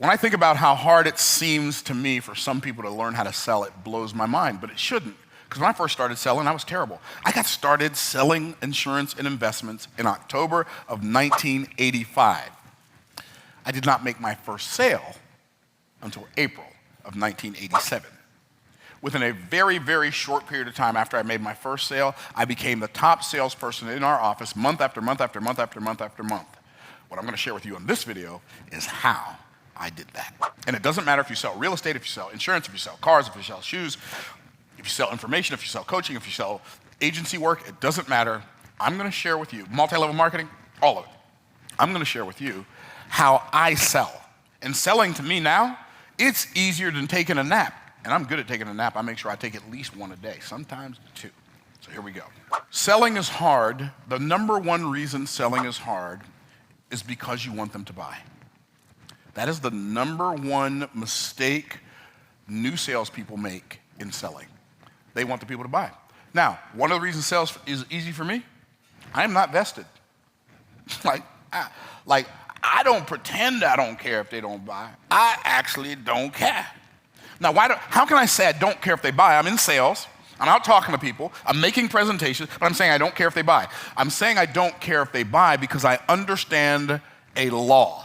When I think about how hard it seems to me for some people to learn how to sell, it blows my mind, but it shouldn't. Because when I first started selling, I was terrible. I got started selling insurance and investments in October of 1985. I did not make my first sale until April of 1987. Within a very, very short period of time after I made my first sale, I became the top salesperson in our office month after month after month after month after month. What I'm going to share with you in this video is how I did that. And it doesn't matter if you sell real estate, if you sell insurance, if you sell cars, if you sell shoes, if you sell information, if you sell coaching, if you sell agency work, it doesn't matter. I'm going to share with you, multi-level marketing, all of it. I'm going to share with you how I sell. And selling to me now, it's easier than taking a nap. And I'm good at taking a nap. I make sure I take at least one a day, sometimes two. So here we go. Selling is hard. The number one reason selling is hard is because you want them to buy. That is the number one mistake new salespeople make in selling. They want the people to buy. Now, one of the reasons sales is easy for me, I am not vested. I don't pretend I don't care if they don't buy. I actually don't care. Now, how can I say I don't care if they buy? I'm in sales. I'm out talking to people. I'm making presentations, but I'm saying I don't care if they buy. I'm saying I don't care if they buy because I understand a law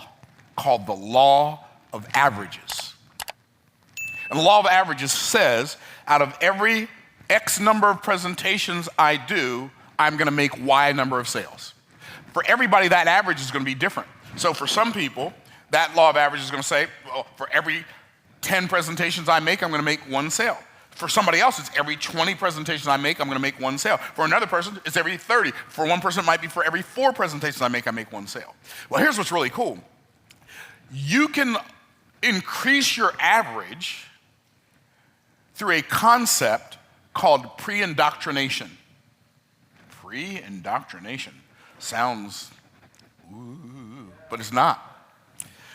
called the law of averages. And the law of averages says out of every X number of presentations I do, I'm going to make Y number of sales. For everybody, that average is going to be different. So for some people, that law of averages is going to say, well, for every 10 presentations I make, I'm going to make one sale. For somebody else, it's every 20 presentations I make, I'm going to make one sale. For another person, it's every 30. For one person, it might be for every 4 presentations I make one sale. Well, here's what's really cool. You can increase your average through a concept called pre-indoctrination. Pre-indoctrination sounds, ooh, but it's not.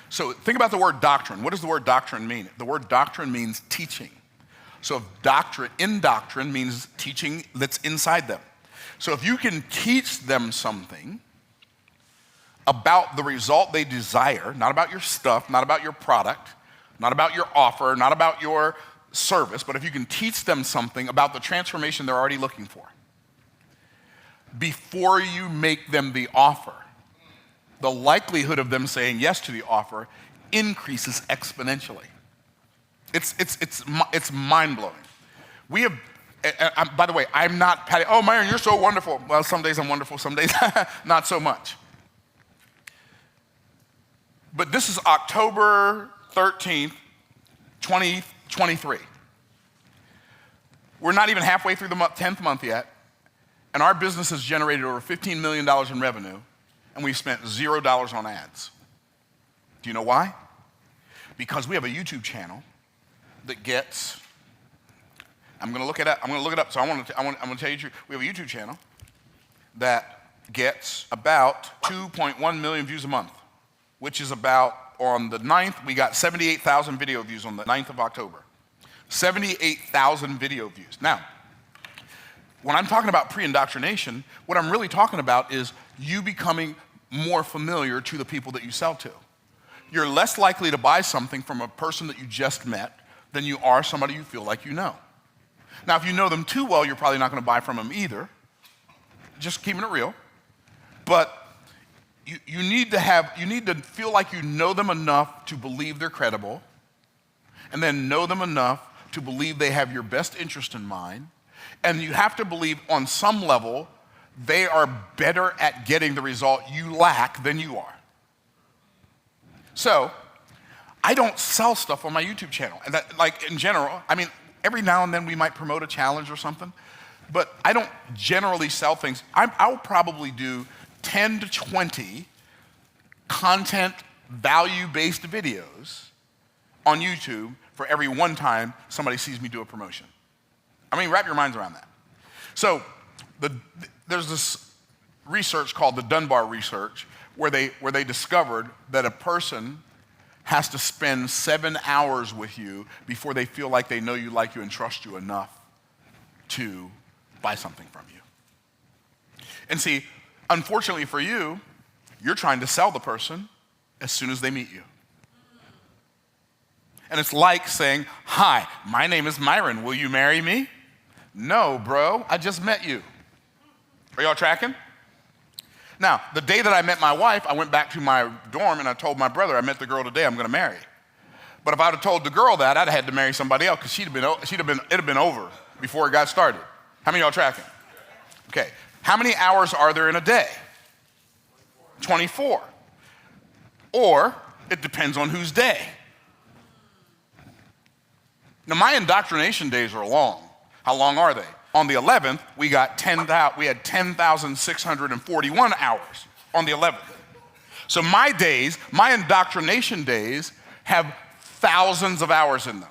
So think about the word doctrine. What does the word doctrine mean? The word doctrine means teaching. So indoctrine means teaching that's inside them. So if you can teach them something about the result they desire, not about your stuff, not about your product, not about your offer, not about your service, but if you can teach them something about the transformation they're already looking for, before you make them the offer, the likelihood of them saying yes to the offer increases exponentially. It's mind-blowing. We have, by the way, I'm not patting, oh, Myron, you're so wonderful. Well, some days I'm wonderful, some days not so much. But this is October 13th, 2023. We're not even halfway through the 10th month yet, and our business has generated over $15 million in revenue, and we've spent $0 on ads. Do you know why? Because we have a YouTube channel that gets, I'm going to look it up, so I'm going to tell you the truth. We have a YouTube channel that gets about 2.1 million views a month, which is about, on the 9th, we got 78,000 video views on the 9th of October. 78,000 video views. Now, when I'm talking about pre-indoctrination, what I'm really talking about is you becoming more familiar to the people that you sell to. You're less likely to buy something from a person that you just met than you are somebody you feel like you know. Now, if you know them too well, you're probably not going to buy from them either. Just keeping it real. But you need to feel like you know them enough to believe they're credible, and then know them enough to believe they have your best interest in mind, and you have to believe on some level they are better at getting the result you lack than you are. So, I don't sell stuff on my YouTube channel. And that, like in general, I mean, every now and then we might promote a challenge or something, but I don't generally sell things. I'll probably do 10 to 20 content value-based videos on YouTube for every one time somebody sees me do a promotion. I mean, wrap your minds around that. So there's this research called the Dunbar research where they discovered that a person has to spend 7 hours with you before they feel like they know you, like you, and trust you enough to buy something from you. And see, unfortunately for you, you're trying to sell the person as soon as they meet you. And it's like saying, hi, my name is Myron. Will you marry me? No, bro, I just met you. Are y'all tracking? Now, the day that I met my wife, I went back to my dorm and I told my brother, I met the girl today I'm gonna marry. But if I'd have told the girl that, I'd have had to marry somebody else because it'd have been over before it got started. How many of y'all tracking? Okay, how many hours are there in a day? 24. Or it depends on whose day. Now my indoctrination days are long. How long are they? On the 11th, we had 10,641 hours on the 11th. So my days, my indoctrination days have thousands of hours in them.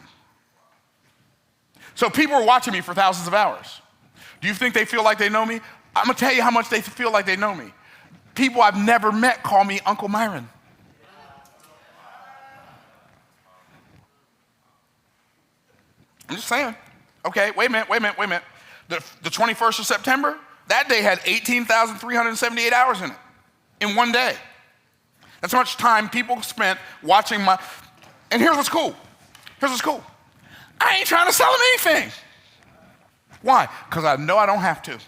So people are watching me for thousands of hours. Do you think they feel like they know me? I'm gonna tell you how much they feel like they know me. People I've never met call me Uncle Myron. I'm just saying. Okay, wait a minute. The 21st of September, that day had 18,378 hours in it, in one day. That's how much time people spent watching my, and here's what's cool. I ain't trying to sell them anything. Why? Because I know I don't have to.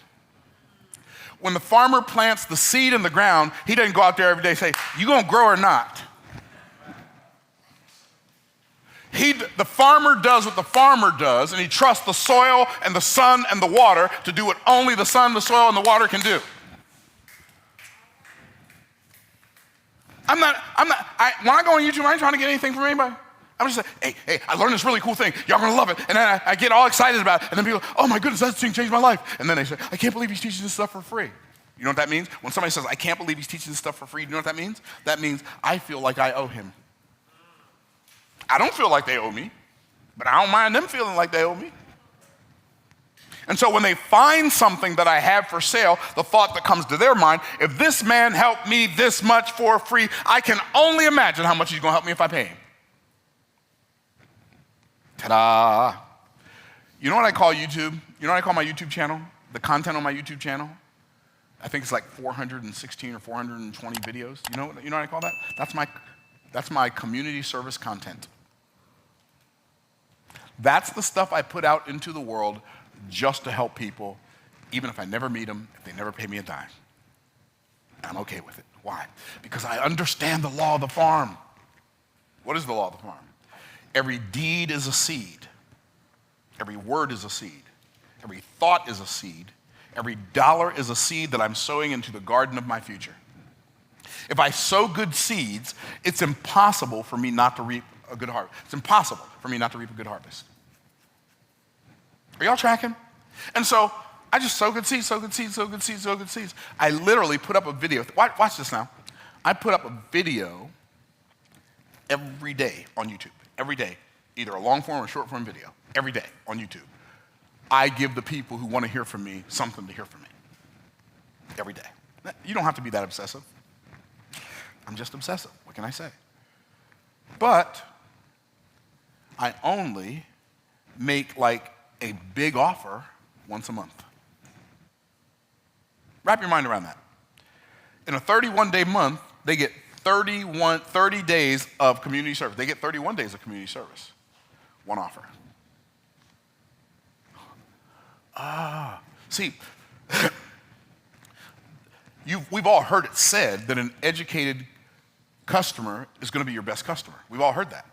When the farmer plants the seed in the ground, he doesn't go out there every day and say, you gonna grow or not? The farmer does what the farmer does, and he trusts the soil and the sun and the water to do what only the sun, the soil, and the water can do. When I go on YouTube, I ain't trying to get anything from anybody. I'm just like, hey, I learned this really cool thing. Y'all gonna love it. And then I get all excited about it. And then people, oh my goodness, that thing changed my life. And then they say, I can't believe he's teaching this stuff for free. You know what that means? When somebody says, I can't believe he's teaching this stuff for free, you know what that means? That means I feel like I owe him. I don't feel like they owe me, but I don't mind them feeling like they owe me. And so when they find something that I have for sale, the thought that comes to their mind, if this man helped me this much for free, I can only imagine how much he's gonna help me if I pay him. Ta-da. You know what I call YouTube? You know what I call my YouTube channel? The content on my YouTube channel? I think it's like 416 or 420 videos. You know what I call that? That's my community service content. That's the stuff I put out into the world just to help people, even if I never meet them, if they never pay me a dime. I'm okay with it. Why? Because I understand the law of the farm. What is the law of the farm? Every deed is a seed. Every word is a seed. Every thought is a seed. Every dollar is a seed that I'm sowing into the garden of my future. If I sow good seeds, it's impossible for me not to reap a good harvest. It's impossible for me not to reap a good harvest. Are y'all tracking? And so I just sow good seeds. I literally put up a video. Watch this now. I put up a video every day on YouTube. Every day. Either a long form or short form video. Every day on YouTube. I give the people who want to hear from me something to hear from me. Every day. You don't have to be that obsessive. I'm just obsessive. What can I say? But I only make like a big offer once a month. Wrap your mind around that. In a 31-day month, they get 30 days of community service. They get 31 days of community service. One offer. See, we've all heard it said that an educated customer is going to be your best customer. We've all heard that.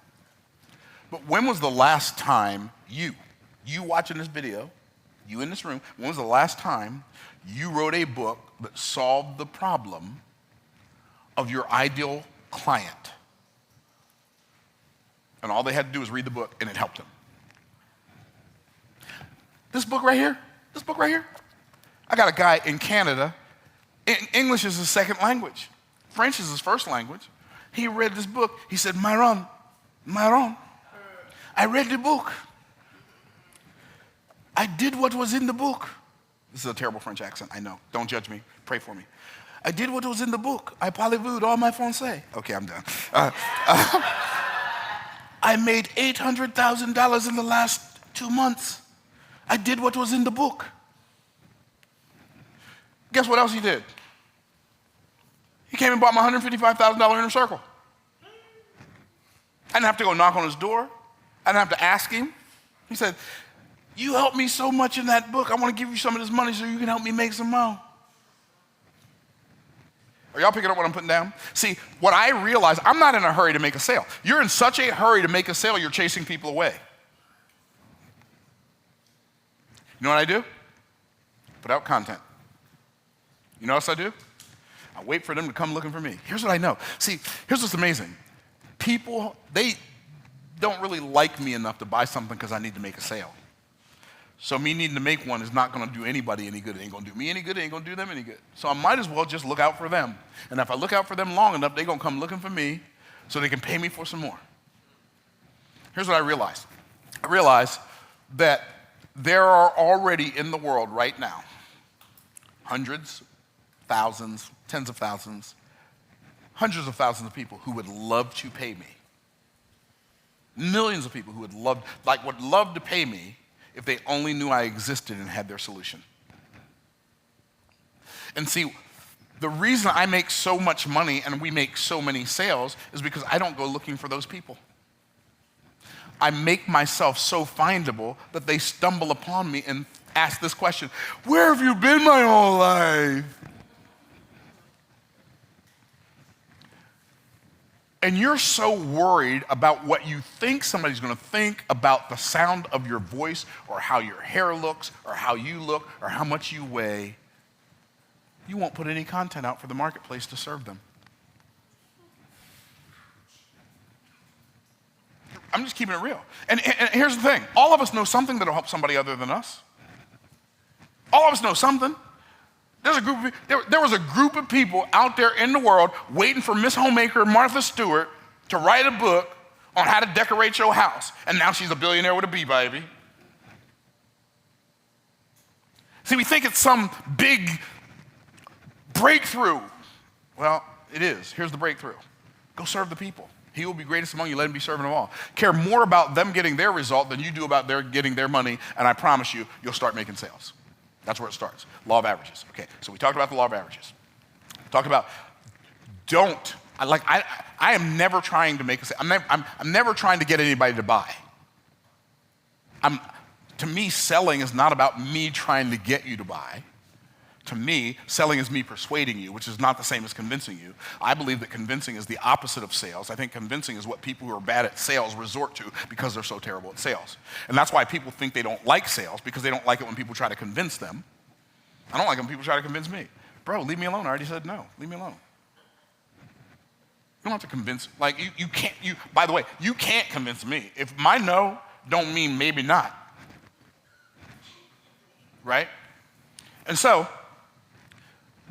But when was the last time you watching this video, you in this room, when was the last time you wrote a book that solved the problem of your ideal client? And all they had to do was read the book and it helped them. This book right here, I got a guy in Canada, English is his second language. French is his first language. He read this book. He said, Myron, I read the book. I did what was in the book. This is a terrible French accent, I know. Don't judge me. Pray for me. I did what was in the book. I parlez-vous dans my français. Okay, I'm done. I made $800,000 in the last 2 months. I did what was in the book. Guess what else he did? He came and bought my $155,000 inner circle. I didn't have to go knock on his door. I didn't have to ask him. He said, you helped me so much in that book. I want to give you some of this money so you can help me make some more. Are y'all picking up what I'm putting down? See, what I realize, I'm not in a hurry to make a sale. You're in such a hurry to make a sale, you're chasing people away. You know what I do? Put out content. You know what else I do? I wait for them to come looking for me. Here's what I know. See, here's what's amazing. People, they don't really like me enough to buy something because I need to make a sale. So me needing to make one is not going to do anybody any good. It ain't going to do me any good. It ain't going to do them any good. So I might as well just look out for them. And if I look out for them long enough, they're going to come looking for me so they can pay me for some more. Here's what I realized. I realized that there are already in the world right now hundreds, thousands, tens of thousands, hundreds of thousands of people who would love to pay me. Millions of people who would love to pay me if they only knew I existed and had their solution. And see, the reason I make so much money and we make so many sales is because I don't go looking for those people. I make myself so findable that they stumble upon me and ask this question, where have you been my whole life? And you're so worried about what you think somebody's going to think about the sound of your voice or how your hair looks or how you look or how much you weigh, you won't put any content out for the marketplace to serve them. I'm just keeping it real. And here's the thing. All of us know something that'll help somebody other than us. All of us know something. There was a group of people out there in the world waiting for Miss Homemaker Martha Stewart to write a book on how to decorate your house. And now she's a billionaire with a B, baby. See, we think it's some big breakthrough. Well, it is. Here's the breakthrough. Go serve the people. He will be greatest among you. Let him be servant of all. Care more about them getting their result than you do about their getting their money. And I promise you, you'll start making sales. That's where it starts. Law of averages. Okay, so we talked about the law of averages. Talked about I am never trying to make a sale. I'm never trying to get anybody to buy. To me, selling is not about me trying to get you to buy. To me, selling is me persuading you, which is not the same as convincing you. I believe that convincing is the opposite of sales. I think convincing is what people who are bad at sales resort to because they're so terrible at sales. And that's why people think they don't like sales, because they don't like it when people try to convince them. I don't like it when people try to convince me. Bro, leave me alone. I already said no. Leave me alone. You don't have to convince. By the way, you can't convince me. If my no don't mean maybe not. Right? And so,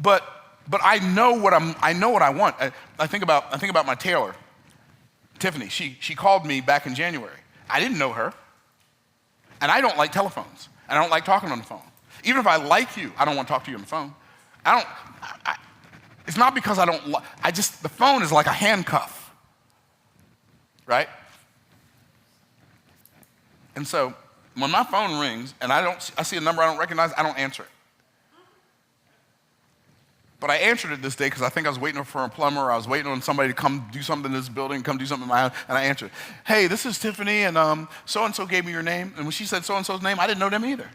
but I know what I want. I think about my tailor, Tiffany. She called me back in January. I didn't know her. And I don't like telephones. And I don't like talking on the phone. Even if I like you, I don't want to talk to you on the phone. It's not because I don't the phone is like a handcuff. Right? And so when my phone rings and I see a number I don't recognize, I don't answer it. But I answered it this day because I think I was waiting for a plumber, or I was waiting on somebody to come do something in this building, come do something in my house, and I answered, hey, this is Tiffany, and so-and-so gave me your name. And when she said so-and-so's name, I didn't know them either.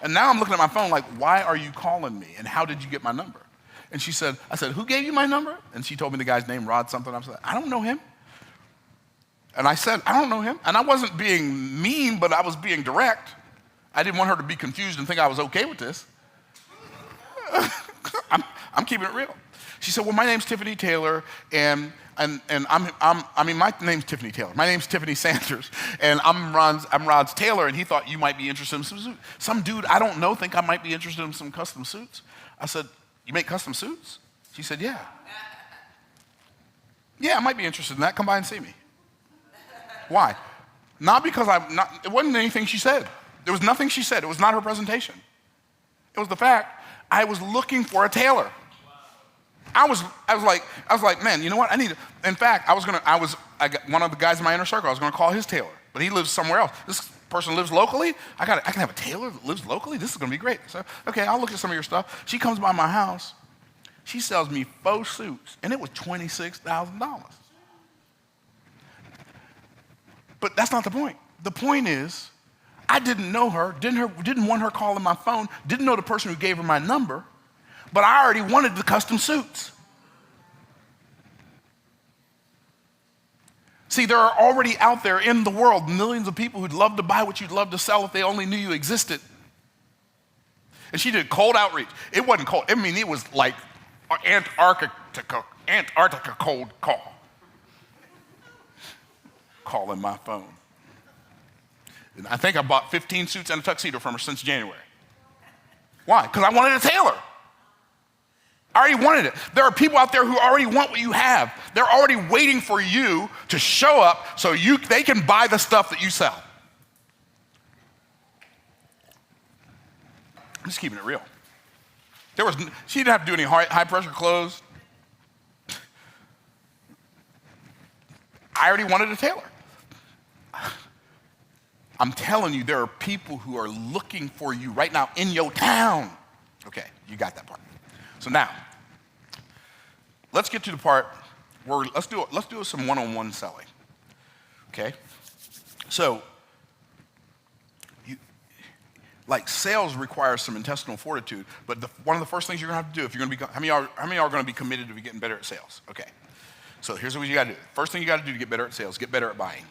And now I'm looking at my phone like, why are you calling me, and how did you get my number? And I said, who gave you my number? And she told me the guy's name, Rod something. I said, I don't know him. And I said, I don't know him. And I wasn't being mean, but I was being direct. I didn't want her to be confused and think I was okay with this. I'm keeping it real. She said, well, my name's Tiffany Taylor, and my name's Tiffany Taylor. My name's Tiffany Sanders, and I'm Rod's tailor, and he thought you might be interested in some suits. Some dude I don't know think I might be interested in some custom suits. I said, you make custom suits? She said, yeah. Yeah, I might be interested in that. Come by and see me. Why? Not because it wasn't anything she said. There was nothing she said. It was not her presentation. It was the fact I was looking for a tailor. I was like, man, you know what? In fact, I got one of the guys in my inner circle, I was gonna call his tailor, but he lives somewhere else. This person lives locally. I can have a tailor that lives locally. This is gonna be great. So, okay, I'll look at some of your stuff. She comes by my house. She sells me 4 suits, and it was $26,000. But that's not the point. The point is, I didn't know her, didn't want her calling my phone, didn't know the person who gave her my number, but I already wanted the custom suits. See, there are already out there in the world millions of people who'd love to buy what you'd love to sell if they only knew you existed. And she did cold outreach. It wasn't cold. I mean, it was like Antarctica cold call. Calling my phone. And I think I bought 15 suits and a tuxedo from her since January. Why? Because I wanted a tailor. I already wanted it. There are people out there who already want what you have. They're already waiting for you to show up so they can buy the stuff that you sell. I'm just keeping it real. She didn't have to do any high pressure clothes. I already wanted a tailor. I'm telling you, there are people who are looking for you right now in your town. Okay, you got that part. So now, let's get to the part where let's do some one-on-one selling. Okay? So, sales requires some intestinal fortitude, but one of the first things you're gonna have to do if you're gonna be, how many of y'all are gonna be committed to getting better at sales? Okay. So here's what you gotta do. First thing you gotta do to get better at sales, get better at buying.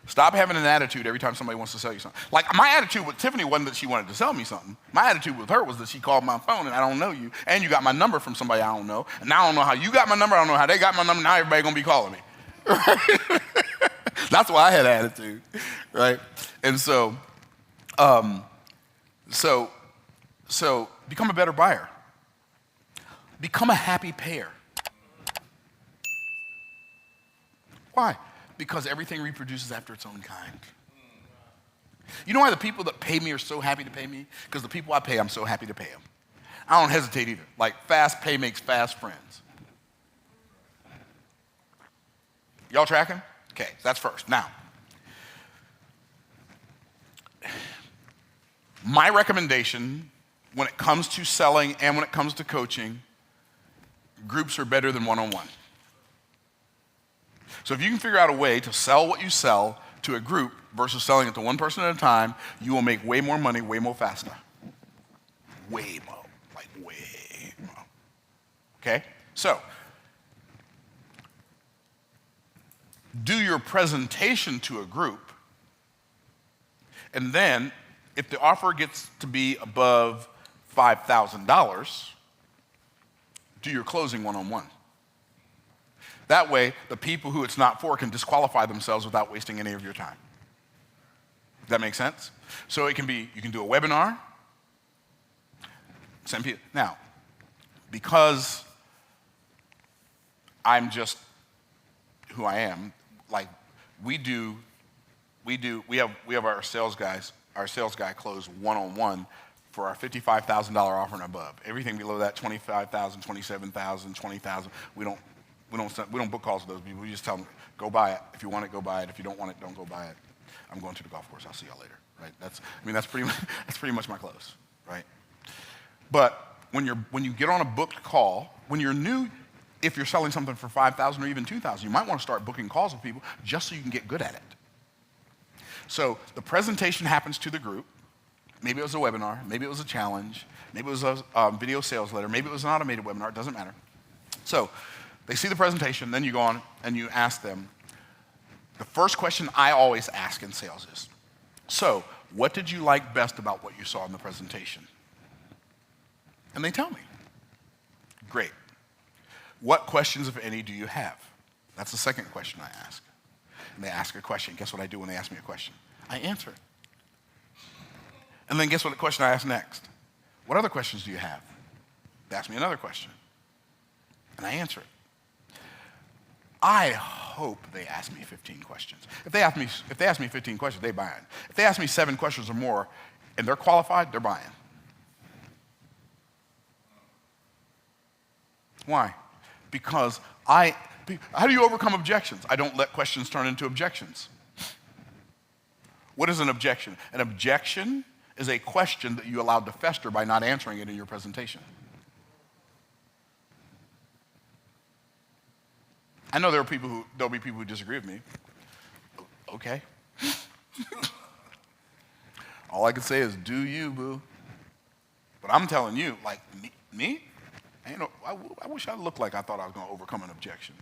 Stop having an attitude every time somebody wants to sell you something. Like my attitude with Tiffany wasn't that she wanted to sell me something. My attitude with her was that she called my phone and I don't know you, and you got my number from somebody I don't know, and now I don't know how you got my number, I don't know how they got my number, now everybody gonna be calling me. Right? That's why I had an attitude, right? And so become a better buyer. Become a happy payer. Why? Because everything reproduces after its own kind. You know why the people that pay me are so happy to pay me? Because the people I pay, I'm so happy to pay them. I don't hesitate either. Like fast pay makes fast friends. Y'all tracking? Okay, that's first. Now, my recommendation when it comes to selling and when it comes to coaching, groups are better than one-on-one. So if you can figure out a way to sell what you sell to a group versus selling it to one person at a time, you will make way more money, way more faster. Way more, like way more. Okay? So, do your presentation to a group, and then if the offer gets to be above $5,000, do your closing one-on-one. That way, the people who it's not for can disqualify themselves without wasting any of your time. Does that make sense? So it can be, you can do a webinar, send people. Now, because I'm just who I am, like we have our sales guy close one-on-one for our $55,000 offer and above. Everything below that, $25,000, $27,000, $20,000, we don't book calls with those people. We just tell them, go buy it. If you want it, go buy it. If you don't want it, don't go buy it. I'm going to the golf course. I'll see y'all later. Right? That's pretty much my close. Right? But when you get on a booked call, when you're new, if you're selling something for $5,000 or even $2,000, you might want to start booking calls with people just so you can get good at it. So the presentation happens to the group. Maybe it was a webinar. Maybe it was a challenge. Maybe it was a video sales letter. Maybe it was an automated webinar. It doesn't matter. So they see the presentation, then you go on and you ask them. The first question I always ask in sales is, so what did you like best about what you saw in the presentation? And they tell me. Great. What questions, if any, do you have? That's the second question I ask. And they ask a question. Guess what I do when they ask me a question? I answer it. And then guess what the question I ask next? What other questions do you have? They ask me another question. And I answer it. I hope they ask me 15 questions. If they ask me 15 questions, they buy it. If they ask me 7 questions or more and they're qualified, they're buying. Why? Because how do you overcome objections? I don't let questions turn into objections. What is an objection? An objection is a question that you allowed to fester by not answering it in your presentation. I know there'll be people who disagree with me. Okay. All I can say is, do you, boo. But I'm telling you, like, me? I wish I looked like I thought I was going to overcome an objection.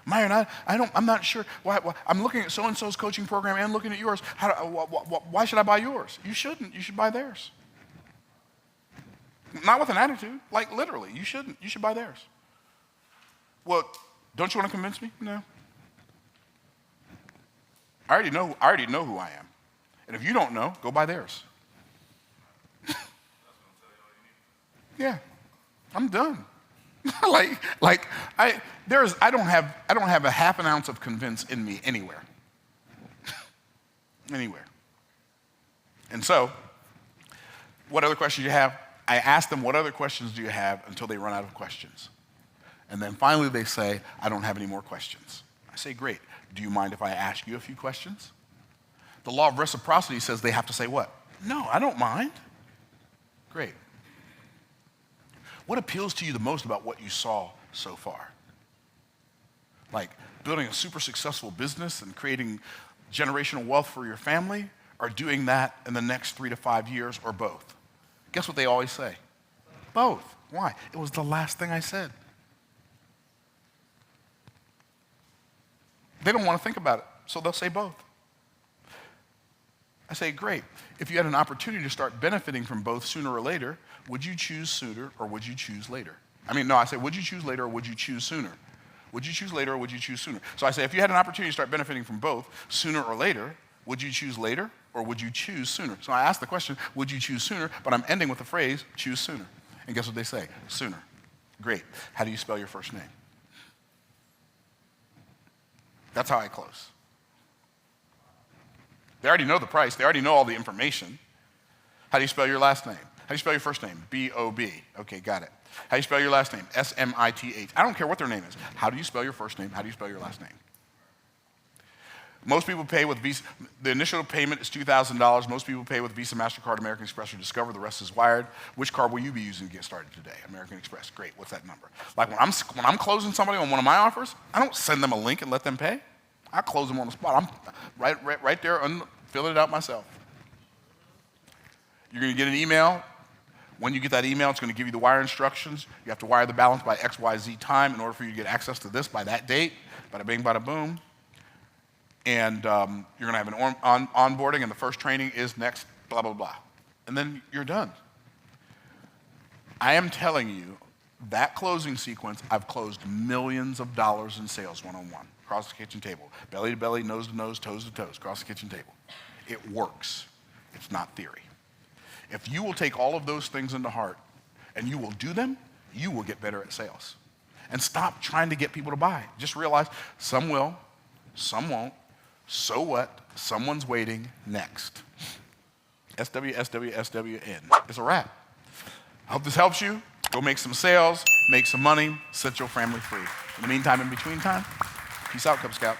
Myron, I'm not sure. Why, I'm looking at so-and-so's coaching program and looking at yours. Why should I buy yours? You shouldn't. You should buy theirs. Not with an attitude. Like, literally, you shouldn't. You should buy theirs. Well, don't you want to convince me? No. I already know who I am. And if you don't know, go buy theirs. Yeah, I'm done. I don't have a half an ounce of convince in me anywhere. Anywhere. And so, what other questions do you have? I ask them, what other questions do you have, until they run out of questions. And then finally they say, I don't have any more questions. I say, great. Do you mind if I ask you a few questions? The law of reciprocity says they have to say what? No, I don't mind. Great. What appeals to you the most about what you saw so far? Like building a super successful business and creating generational wealth for your family, or doing that in the next 3 to 5 years, or both? Guess what they always say? Both. Why? It was the last thing I said. They don't want to think about it, so they'll say both. I say, great. If you had an opportunity to start benefiting from both sooner or later, would you choose sooner or would you choose later? I say, would you choose later or would you choose sooner? Would you choose later or would you choose sooner? So I say, if you had an opportunity to start benefiting from both sooner or later, would you choose later or would you choose sooner? So I ask the question, would you choose sooner? But I'm ending with the phrase, choose sooner. And guess what they say? Sooner. Great. How do you spell your first name? That's how I close. They already know the price. They already know all the information. How do you spell your last name? How do you spell your first name? B-O-B. Okay, got it. How do you spell your last name? S-M-I-T-H. I don't care what their name is. How do you spell your first name? How do you spell your last name? Most people pay with Visa. The initial payment is $2,000. Most people pay with Visa, MasterCard, American Express, or Discover. The rest is wired. Which card will you be using to get started today? American Express. Great. What's that number? Like when I'm closing somebody on one of my offers, I don't send them a link and let them pay. I close them on the spot. I'm right there, filling it out myself. You're going to get an email. When you get that email, it's going to give you the wire instructions. You have to wire the balance by XYZ time in order for you to get access to this by that date. Bada bing, bada boom. And you're going to have an onboarding, and the first training is next, blah, blah, blah. And then you're done. I am telling you, that closing sequence, I've closed millions of dollars in sales one-on-one, across the kitchen table. Belly to belly, nose to nose, toes to toes, across the kitchen table. It works. It's not theory. If you will take all of those things into heart and you will do them, you will get better at sales. And stop trying to get people to buy. Just realize some will, some won't. So what? Someone's waiting next. SWSWSWN. It's a wrap. I hope this helps you. Go make some sales, make some money, set your family free. In the meantime, in between time, peace out, Cub Scout.